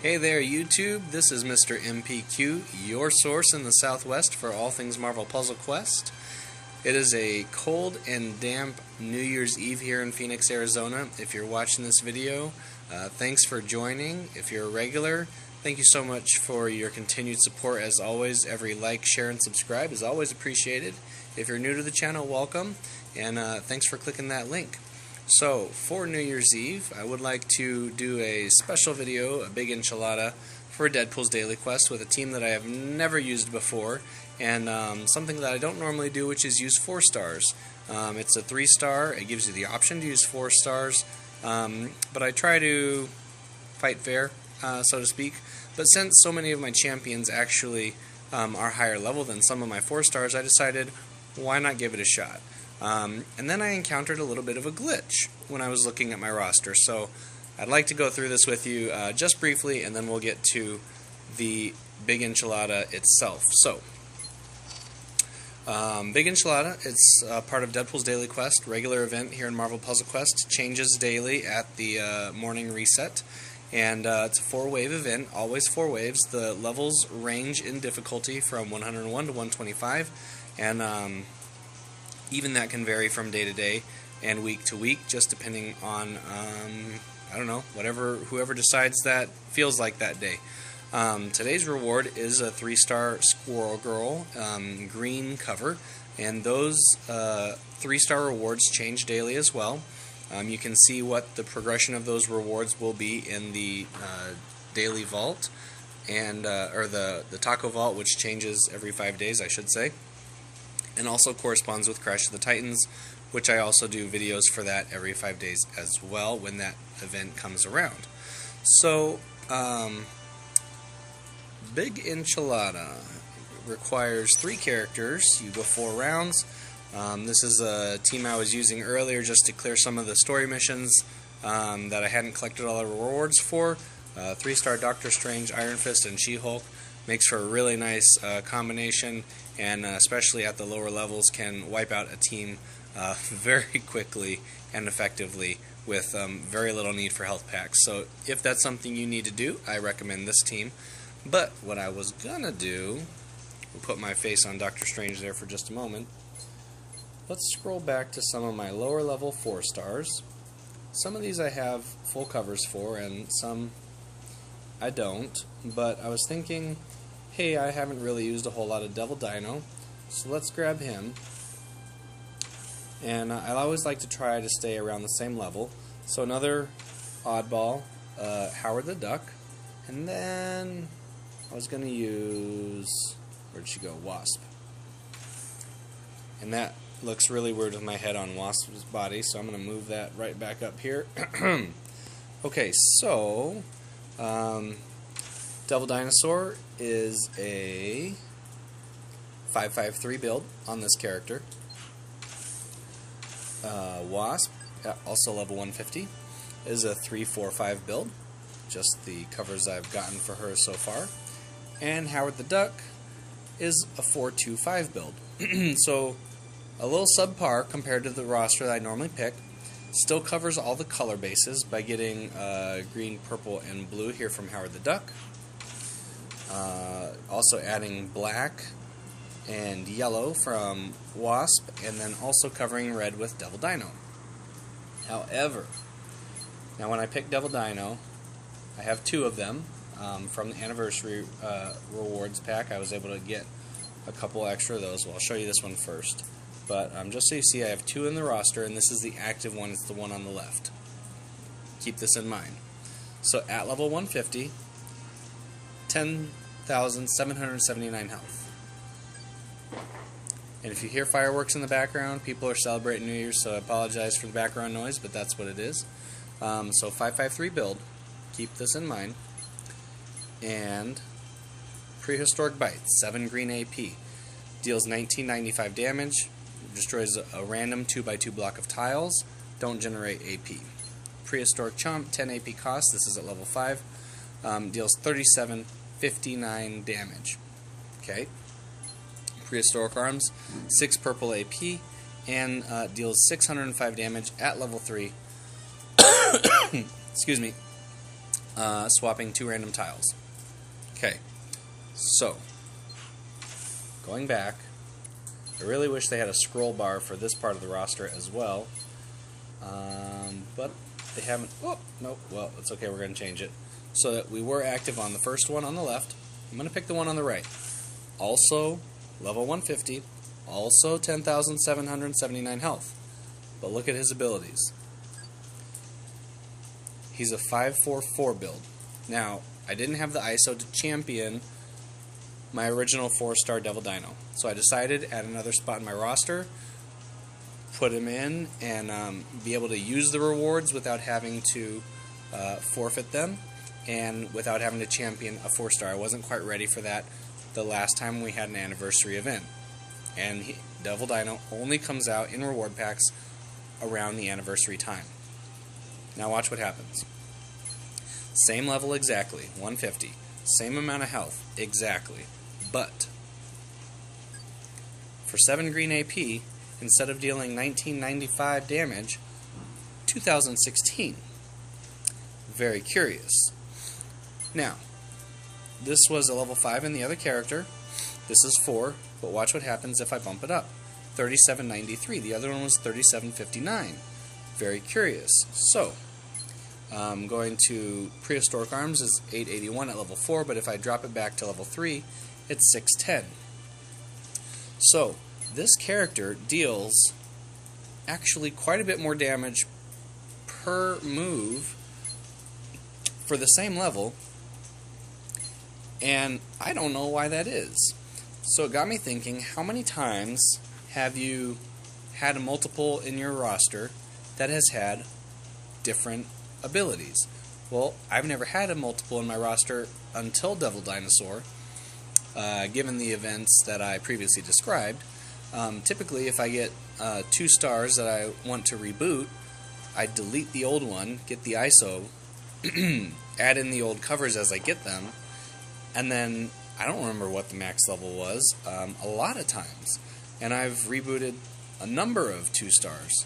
Hey there YouTube, this is Mr. MPQ, your source in the Southwest for all things Marvel Puzzle Quest. It is a cold and damp New Year's Eve here in Phoenix, Arizona. If you're watching this video, thanks for joining. If you're a regular, thank you so much for your continued support as always. Every like, share, and subscribe is always appreciated. If you're new to the channel, welcome, and thanks for clicking that link. So, for New Year's Eve, I would like to do a special video, a Big Enchilada, for Deadpool's Daily Quest with a team that I have never used before, and something that I don't normally do, which is use 4 stars. It's a 3-star, it gives you the option to use 4 stars, but I try to fight fair, so to speak. But since so many of my champions actually are higher level than some of my 4 stars, I decided, why not give it a shot? And then I encountered a little bit of a glitch when I was looking at my roster, so I'd like to go through this with you just briefly, and then we'll get to the Big Enchilada itself. So, Big Enchilada, it's part of Deadpool's Daily Quest, regular event here in Marvel Puzzle Quest, changes daily at the morning reset, and it's a 4-wave event, always 4 waves. The levels range in difficulty from 101 to 125, and even that can vary from day to day and week to week, just depending on, I don't know, whoever decides that feels like that day. Today's reward is a 3-star Squirrel Girl green cover, and those 3-star rewards change daily as well. You can see what the progression of those rewards will be in the daily vault, and or the taco vault, which changes every 5 days, I should say, and also corresponds with Crash of the Titans, which I also do videos for that every 5 days as well when that event comes around. So, Big Enchilada requires 3 characters. You go 4 rounds. This is a team I was using earlier just to clear some of the story missions that I hadn't collected all the rewards for. 3-star Doctor Strange, Iron Fist, and She-Hulk makes for a really nice combination, and especially at the lower levels can wipe out a team very quickly and effectively with very little need for health packs. So if that's something you need to do, I recommend this team. But what I was gonna do, we'll put my face on Doctor Strange there for just a moment. Let's scroll back to some of my lower level 4 stars. Some of these I have full covers for, and some I don't, but I was thinking, hey, I haven't really used a whole lot of Devil Dino, so let's grab him. And I always like to try to stay around the same level. So another oddball, Howard the Duck, and then I was going to use, where'd she go, Wasp. And that looks really weird with my head on Wasp's body, so I'm going to move that right back up here. Okay, so Devil Dinosaur is a 553 build on this character. Wasp, also level 150, is a 345 build, just the covers I've gotten for her so far. And Howard the Duck is a 425 build. So a little subpar compared to the roster that I normally pick. Still covers all the color bases by getting green, purple, and blue here from Howard the Duck. Also adding black and yellow from Wasp, and then also covering red with Devil Dino. However, now when I pick Devil Dino, I have 2 of them from the anniversary rewards pack. I was able to get a couple extra of those. Well, I'll show you this one first. But just so you see, I have 2 in the roster, and this is the active one. It's the one on the left. Keep this in mind. So at level 150, 10,779 health. And if you hear fireworks in the background, people are celebrating New Year's, so I apologize for the background noise, but that's what it is. So 553 build. Keep this in mind. And Prehistoric Bite, 7 green AP. Deals 1995 damage. Destroys a random 2x2 block of tiles. Don't generate AP. Prehistoric Chomp, 10 AP cost. This is at level 5. Deals 3759 damage. Okay. Prehistoric Arms, 6 purple AP, and deals 605 damage at level 3. Excuse me. swapping 2 random tiles. Okay, so going back, I really wish they had a scroll bar for this part of the roster as well, but they haven't. Oh, nope. Well, it's okay. We're going to change it so that we were active on the first one on the left. I'm going to pick the one on the right. Also, level 150. Also, 10,779 health. But look at his abilities. He's a 5-4-4 build. Now, I didn't have the ISO to champion my original 4-star Devil Dino. So I decided at another spot in my roster, put him in and be able to use the rewards without having to forfeit them and without having to champion a 4-star. I wasn't quite ready for that the last time we had an anniversary event. And Devil Dino only comes out in reward packs around the anniversary time. Now watch what happens. Same level exactly, 150. Same amount of health, exactly. But for 7 green AP, instead of dealing 1995 damage, 2016. Very curious. Now, this was a level 5 in the other character. This is 4, but watch what happens if I bump it up. 3793. The other one was 3759. Very curious. So, going to Prehistoric Arms is 881 at level 4, but if I drop it back to level 3, it's 610. So, this character deals actually quite a bit more damage per move for the same level, and I don't know why that is. So it got me thinking, how many times have you had a multiple in your roster that has had different abilities? Well, I've never had a multiple in my roster until Devil Dinosaur, given the events that I previously described. Typically, if I get 2 stars that I want to reboot, I delete the old one, get the ISO, add in the old covers as I get them, and then I don't remember what the max level was a lot of times. And I've rebooted a number of 2 stars.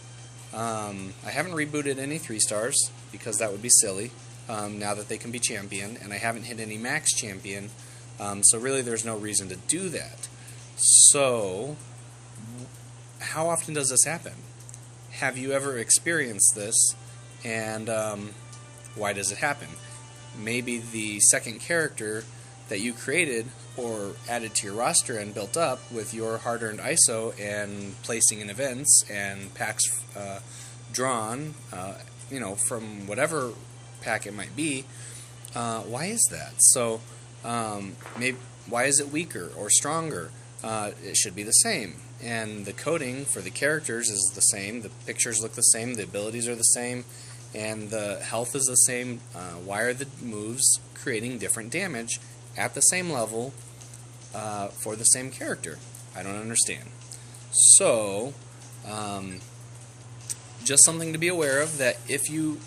I haven't rebooted any 3 stars because that would be silly now that they can be champion, and I haven't hit any max champion, so really there's no reason to do that. So, how often does this happen? Have you ever experienced this, and why does it happen? Maybe the second character that you created or added to your roster and built up with your hard-earned ISO and placing in events and packs drawn, from whatever pack it might be. Why is that? So, maybe why is it weaker or stronger? It should be the same. And the coding for the characters is the same. The pictures look the same. The abilities are the same. And the health is the same. Why are the moves creating different damage at the same level for the same character? I don't understand. So, just something to be aware of, that if you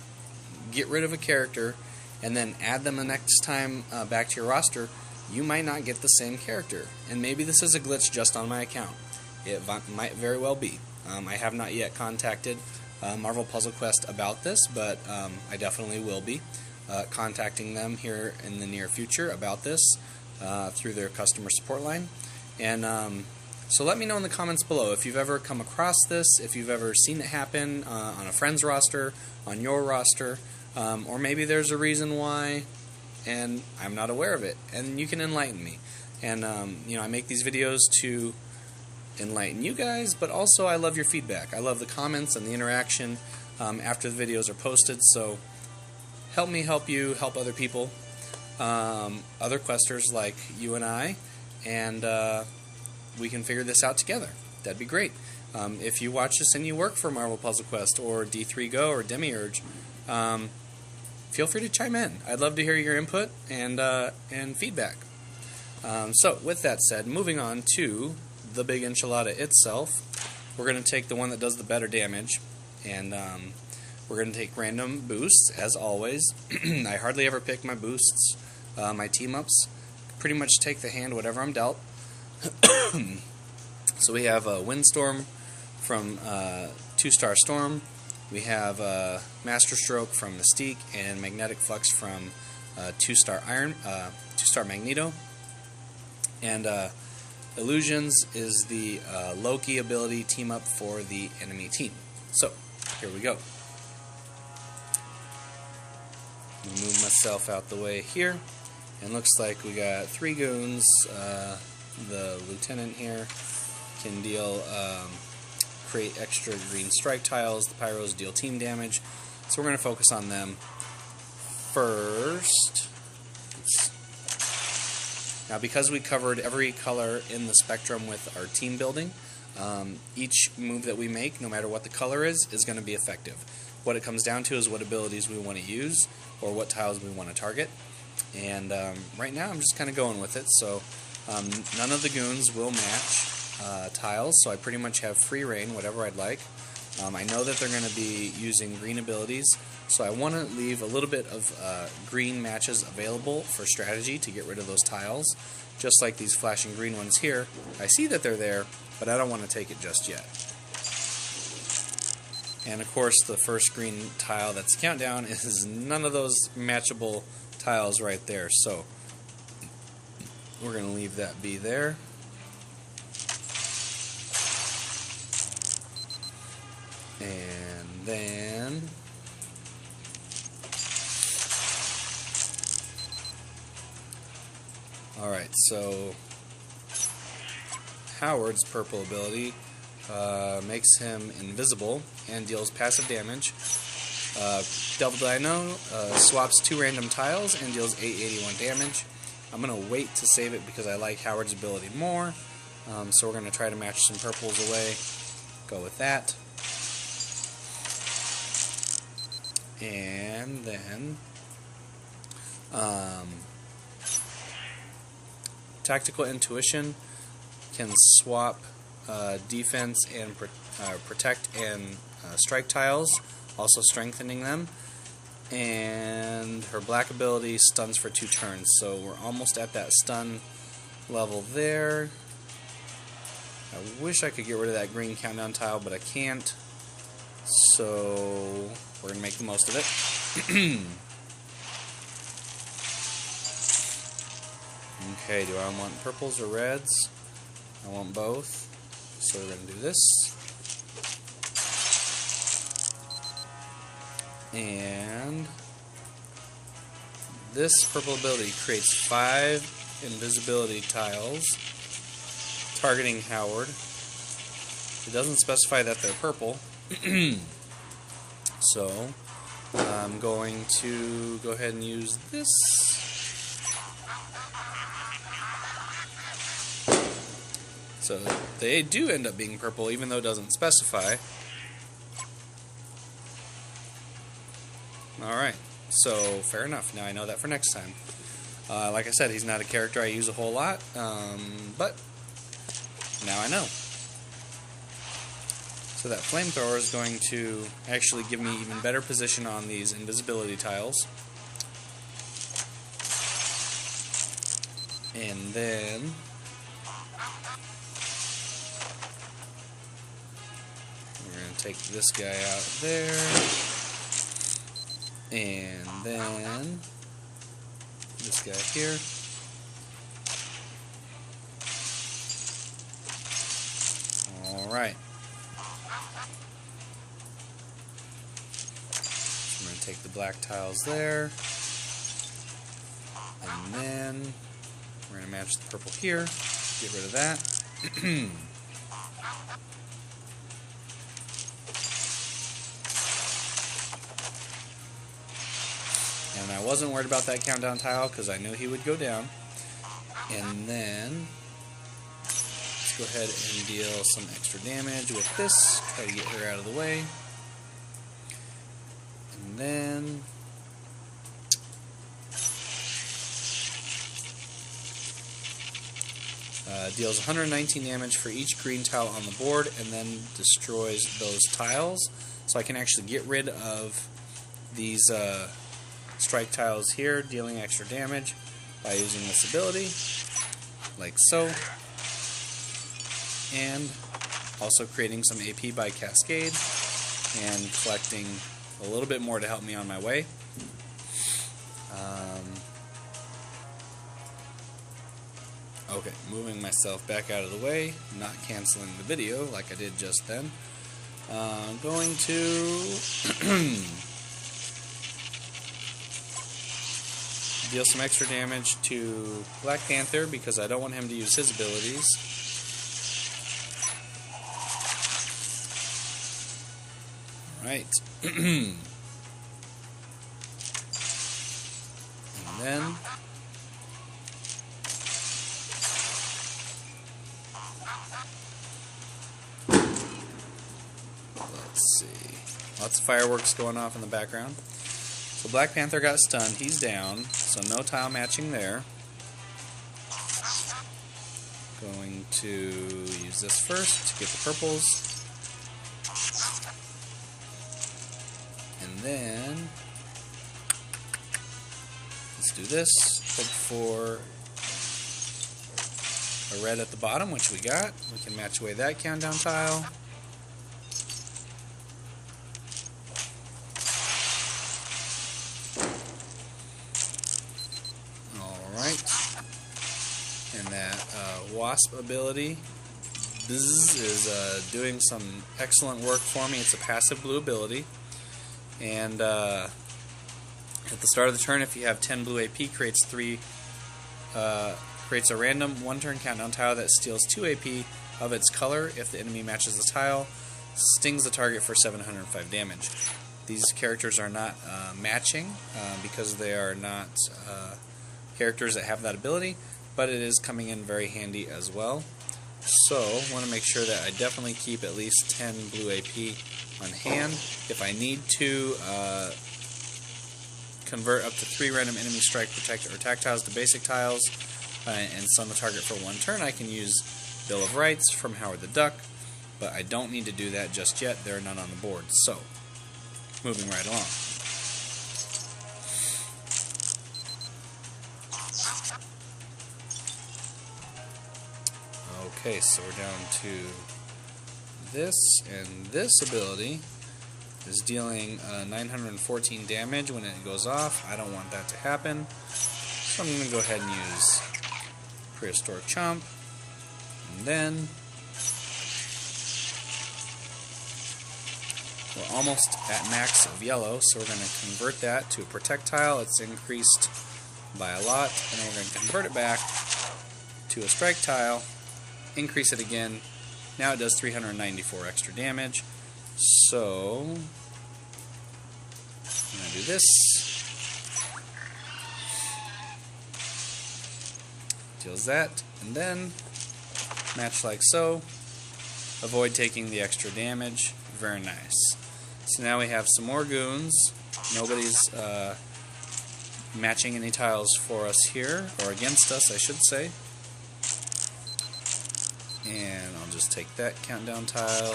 get rid of a character and then add them the next time back to your roster, you might not get the same character. And maybe this is a glitch just on my account. It might very well be. I have not yet contacted Marvel Puzzle Quest about this, but I definitely will be contacting them here in the near future about this through their customer support line. And so let me know in the comments below if you've ever come across this, if you've ever seen it happen on a friend's roster, on your roster, or maybe there's a reason why and I'm not aware of it, and you can enlighten me. And I make these videos to enlighten you guys, but also I love your feedback. I love the comments and the interaction after the videos are posted, so help me help you help other people, other questers like you and I, and we can figure this out together. That'd be great. If you watch this and you work for Marvel Puzzle Quest or D3 Go or Demiurge, feel free to chime in. I'd love to hear your input and feedback. So with that said, moving on to the Big Enchilada itself, we're going to take the one that does the better damage, and we're going to take random boosts, as always. I hardly ever pick my boosts, my team-ups. Pretty much take the hand whatever I'm dealt. So we have Windstorm from 2-Star Storm. We have Master Stroke from Mystique and Magnetic Flux from 2-star Iron, 2-star Magneto, and Illusions is the Loki ability team up for the enemy team. So here we go. Move myself out the way here, and looks like we got 3 goons. The lieutenant here can deal create extra green strike tiles. The pyros deal team damage, so we're going to focus on them first. Now, because we covered every color in the spectrum with our team building, each move that we make, no matter what the color is going to be effective. What it comes down to is what abilities we want to use or what tiles we want to target. And right now I'm just kind of going with it. So none of the goons will match tiles, so I pretty much have free reign, whatever I'd like. I know that they're going to be using green abilities, so I want to leave a little bit of green matches available for strategy to get rid of those tiles. Just like these flashing green ones here, I see that they're there, but I don't want to take it just yet. And of course, the first green tile that's countdown is none of those matchable tiles right there, so we're going to leave that be there. And then alright, so Howard's purple ability makes him invisible and deals passive damage. Devil Dino swaps 2 random tiles and deals 881 damage. I'm going to wait to save it because I like Howard's ability more. So we're going to try to match some purples away. Go with that. And then Tactical Intuition can swap defense and protect and strike tiles, also strengthening them. And her black ability stuns for 2 turns, so we're almost at that stun level there. I wish I could get rid of that green countdown tile, but I can't, so we're going to make the most of it. Okay, do I want purples or reds? I want both, so we're going to do this. And this purple ability creates 5 invisibility tiles targeting Howard. It doesn't specify that they're purple. So I'm going to go ahead and use this. So they do end up being purple even though it doesn't specify. Alright, so fair enough. Now I know that for next time. Like I said, he's not a character I use a whole lot, but now I know. So that flamethrower is going to actually give me even better position on these invisibility tiles. And then we're going to take this guy out there. And then this guy here. Alright. I'm going to take the black tiles there. And then we're going to match the purple here. Get rid of that. And I wasn't worried about that countdown tile because I knew he would go down. And then let's go ahead and deal some extra damage with this. Try to get her out of the way. And then deals 119 damage for each green tile on the board and then destroys those tiles. So I can actually get rid of these strike tiles here, dealing extra damage by using this ability, like so, and also creating some AP by cascade and collecting a little bit more to help me on my way. Okay, moving myself back out of the way, not canceling the video like I did just then. Going to deal some extra damage to Black Panther because I don't want him to use his abilities. Alright. And then let's see. Lots of fireworks going off in the background. So Black Panther got stunned. He's down. So no tile matching there. Going to use this first to get the purples. And then let's do this. Look for a red at the bottom, which we got. We can match away that countdown tile. And that Wasp ability is doing some excellent work for me. It's a passive blue ability. And at the start of the turn, if you have 10 blue AP, creates a random 1-turn countdown tile that steals 2 AP of its color if the enemy matches the tile, stings the target for 705 damage. These characters are not matching because they are not characters that have that ability, but it is coming in very handy as well. So I want to make sure that I definitely keep at least 10 blue AP on hand. If I need to convert up to 3 random enemy strike, protect, or attack tiles to basic tiles and stun the target for 1 turn, I can use Bill of Rights from Howard the Duck, but I don't need to do that just yet. There are none on the board. So, moving right along. Okay, so we're down to this, and this ability is dealing 914 damage when it goes off. I don't want that to happen, so I'm going to go ahead and use Prehistoric Chomp, and then we're almost at max of yellow, so we're going to convert that to a Protect tile. It's increased by a lot, and then we're going to convert it back to a Strike tile, increase it again. Now it does 394 extra damage. So I'm going to do this. Deals that, and then match like so. Avoid taking the extra damage. Very nice. So now we have some more goons. Nobody's matching any tiles for us here, or against us, I should say. And I'll just take that countdown tile,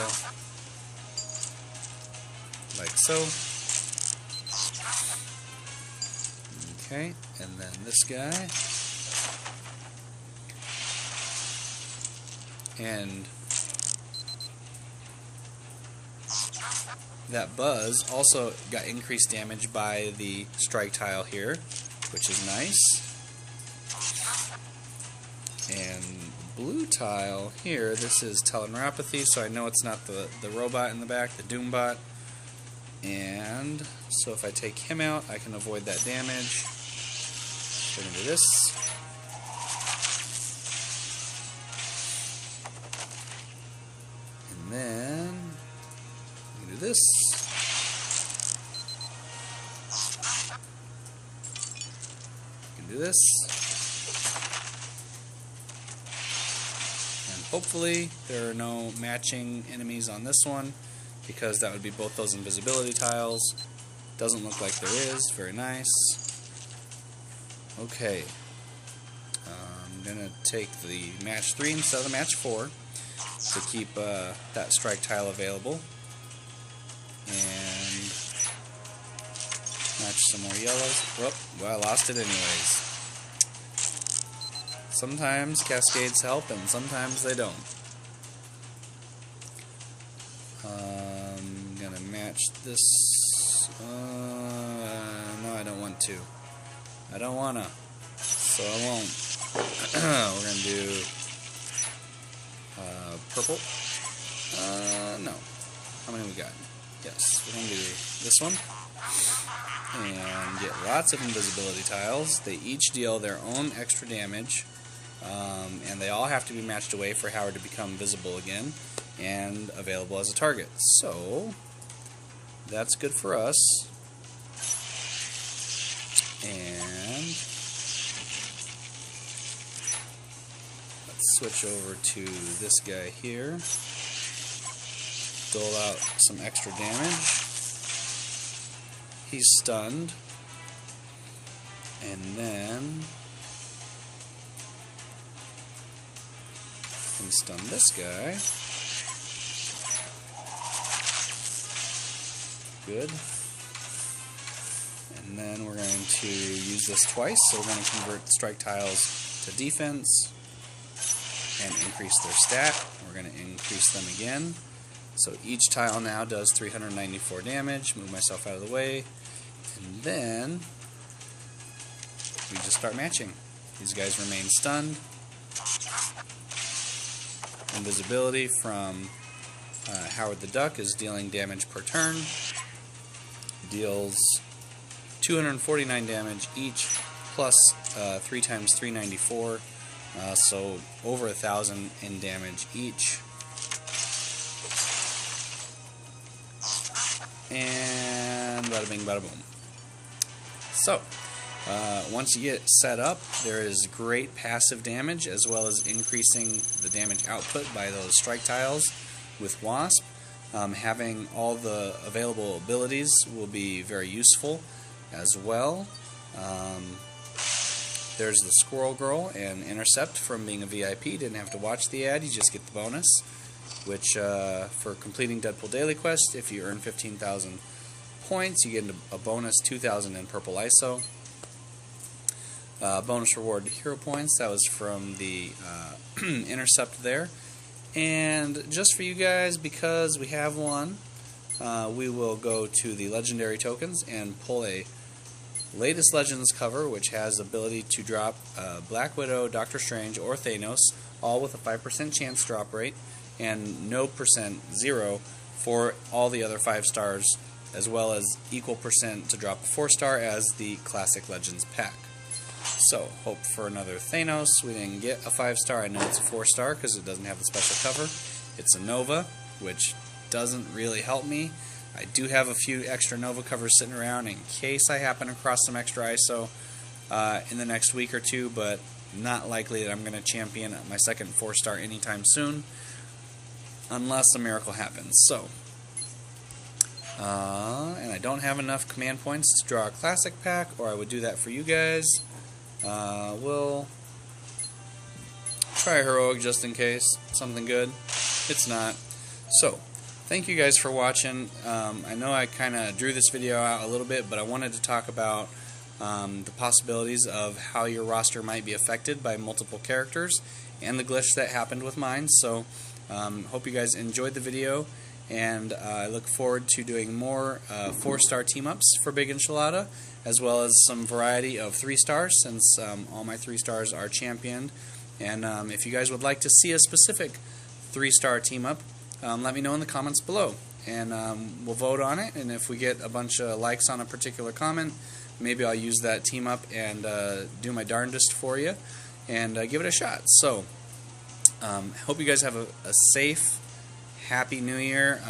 like so. Okay, and then this guy. And that Buzz also got increased damage by the Strike tile here, which is nice. And blue tile here, this is Teleneuropathy, so I know it's not the robot in the back, the Doombot. And so if I take him out, I can avoid that damage. So I'm going to do this. And then I'm going to do this. I can do this. Hopefully there are no matching enemies on this one, because that would be both those invisibility tiles. Doesn't look like there is. Very nice. Okay. I'm going to take the match 3 instead of the match 4 to keep that Strike tile available. And match some more yellows. Well, I lost it anyways. Sometimes cascades help, and sometimes they don't. I'm gonna match this. No, I don't want to. I don't wanna, so I won't. We're going to do purple. No. How many we got? Yes, we're going to do this one. And get lots of invisibility tiles. They each deal their own extra damage. And they all have to be matched away for Howard to become visible again and available as a target. So, that's good for us. And let's switch over to this guy here. Dole out some extra damage. He's stunned. And then we stun this guy. Good. And then we're going to use this twice, so we're going to convert strike tiles to defense and increase their stat. We're going to increase them again. So each tile now does 394 damage. Move myself out of the way. And then we just start matching. These guys remain stunned. Invisibility from Howard the Duck is dealing damage per turn. Deals 249 damage each, plus 3 times 394, so over 1,000 in damage each. And bada bing, bada boom. So, once you get set up, there is great passive damage as well as increasing the damage output by those strike tiles with Wasp. Having all the available abilities will be very useful as well. There's the Squirrel Girl and Intercept from being a VIP. Didn't have to watch the ad, you just get the bonus. Which, for completing Deadpool Daily Quest, if you earn 15,000 points, you get a bonus 2,000 in purple ISO. Bonus reward hero points, that was from the Intercept there. And just for you guys, because we have one, we will go to the legendary tokens and pull a latest Legends cover, which has the ability to drop Black Widow, Doctor Strange, or Thanos, all with a 5% chance drop rate, and no percent, 0, for all the other 5 stars, as well as equal percent to drop a 4-star as the Classic Legends pack. So, hope for another Thanos. We didn't get a 5-star. I know it's a 4-star because it doesn't have the special cover. It's a Nova, which doesn't really help me. I do have a few extra Nova covers sitting around in case I happen across some extra ISO in the next week or two, but not likely that I'm going to champion my second 4-star anytime soon, unless a miracle happens. So, and I don't have enough command points to draw a classic pack, or I would do that for you guys. We'll try heroic just in case. Something good. It's not. So, thank you guys for watching. I know I kind of drew this video out a little bit, but I wanted to talk about the possibilities of how your roster might be affected by multiple characters and the glitch that happened with mine. So, hope you guys enjoyed the video, and I look forward to doing more 4-star team-ups for Big Enchilada, as well as some variety of 3-stars, since all my 3-stars are championed. And if you guys would like to see a specific 3-star team-up, let me know in the comments below, and we'll vote on it. And if we get a bunch of likes on a particular comment, maybe I'll use that team-up and do my darndest for you and give it a shot. So, hope you guys have a safe, happy New Year,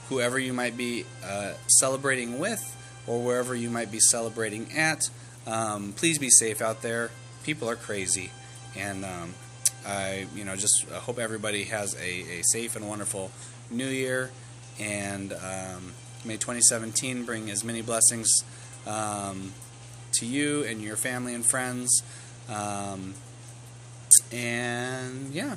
whoever you might be celebrating with, or wherever you might be celebrating at. Please be safe out there. People are crazy, and I just hope everybody has a safe and wonderful New Year, and may 2017 bring as many blessings to you and your family and friends. And yeah,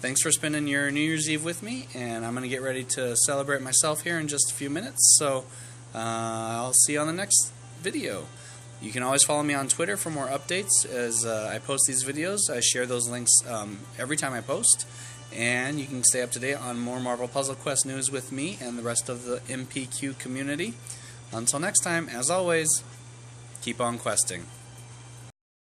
thanks for spending your New Year's Eve with me, and I'm going to get ready to celebrate myself here in just a few minutes. So I'll see you on the next video. You can always follow me on Twitter for more updates as I post these videos. I share those links every time I post, and you can stay up to date on more Marvel Puzzle Quest news with me and the rest of the MPQ community. Until next time, as always, keep on questing.